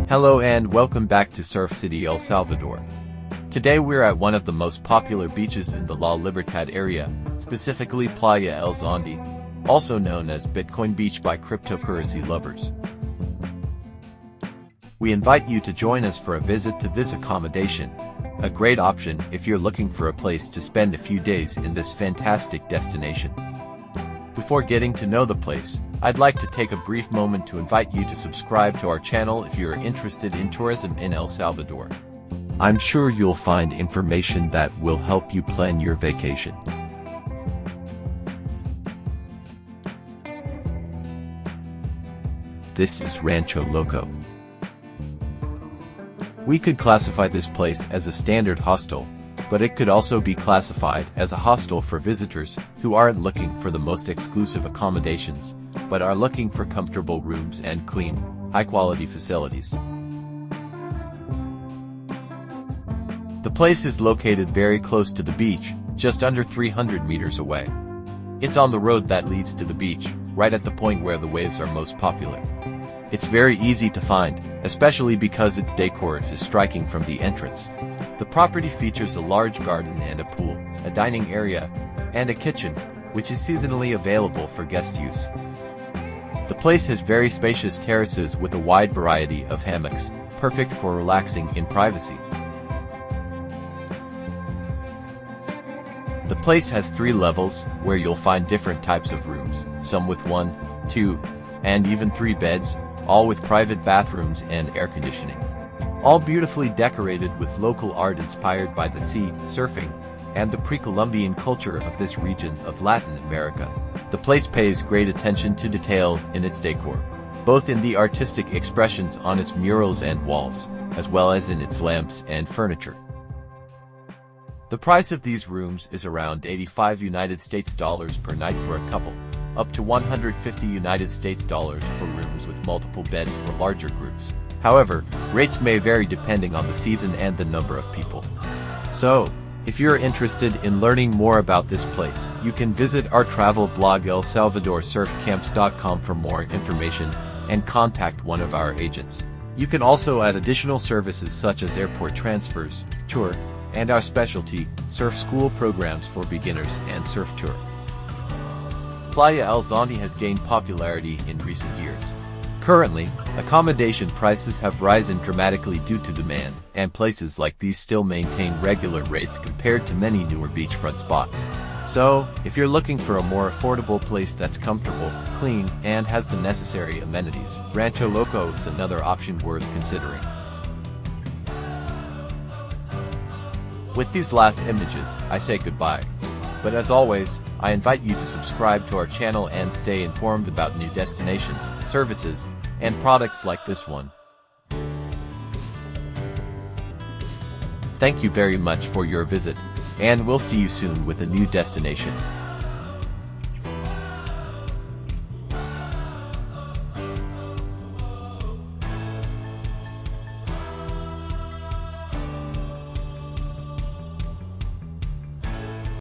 Hello and welcome back to Surf City, El Salvador. Today we're at one of the most popular beaches in the La Libertad area, specifically Playa El Zonte, also known as Bitcoin Beach by cryptocurrency lovers. We invite you to join us for a visit to this accommodation, a great option if you're looking for a place to spend a few days in this fantastic destination. Before getting to know the place, I'd like to take a brief moment to invite you to subscribe to our channel if you're interested in tourism in El Salvador. I'm sure you'll find information that will help you plan your vacation. This is Rancho Loco. We could classify this place as a standard hostel, but it could also be classified as a hostel for visitors who aren't looking for the most exclusive accommodations, but are looking for comfortable rooms and clean, high-quality facilities. The place is located very close to the beach, just under 300 meters away. It's on the road that leads to the beach, right at the point where the waves are most popular. It's very easy to find, especially because its decor is striking from the entrance. The property features a large garden and a pool, a dining area, and a kitchen, which is seasonally available for guest use. The place has very spacious terraces with a wide variety of hammocks, perfect for relaxing in privacy. The place has 3 levels, where you'll find different types of rooms, some with 1, 2, and even 3 beds, all with private bathrooms and air conditioning. All beautifully decorated with local art inspired by the sea, surfing, and the pre-Columbian culture of this region of Latin America. The place pays great attention to detail in its decor, both in the artistic expressions on its murals and walls, as well as in its lamps and furniture. The price of these rooms is around $85 US per night for a couple, up to $150 US for rooms with multiple beds for larger groups. However, rates may vary depending on the season and the number of people. So, if you're interested in learning more about this place, you can visit our travel blog elsalvadorsurfcamps.com for more information and contact one of our agents. You can also add additional services such as airport transfers, tour, and our specialty, surf school programs for beginners and surf tour. Playa El Zonte has gained popularity in recent years. Currently, accommodation prices have risen dramatically due to demand, and places like these still maintain regular rates compared to many newer beachfront spots. So, if you're looking for a more affordable place that's comfortable, clean, and has the necessary amenities, Rancho Loco is another option worth considering. With these last images, I say goodbye. But as always, I invite you to subscribe to our channel and stay informed about new destinations, services, and products like this one. Thank you very much for your visit, and we'll see you soon with a new destination.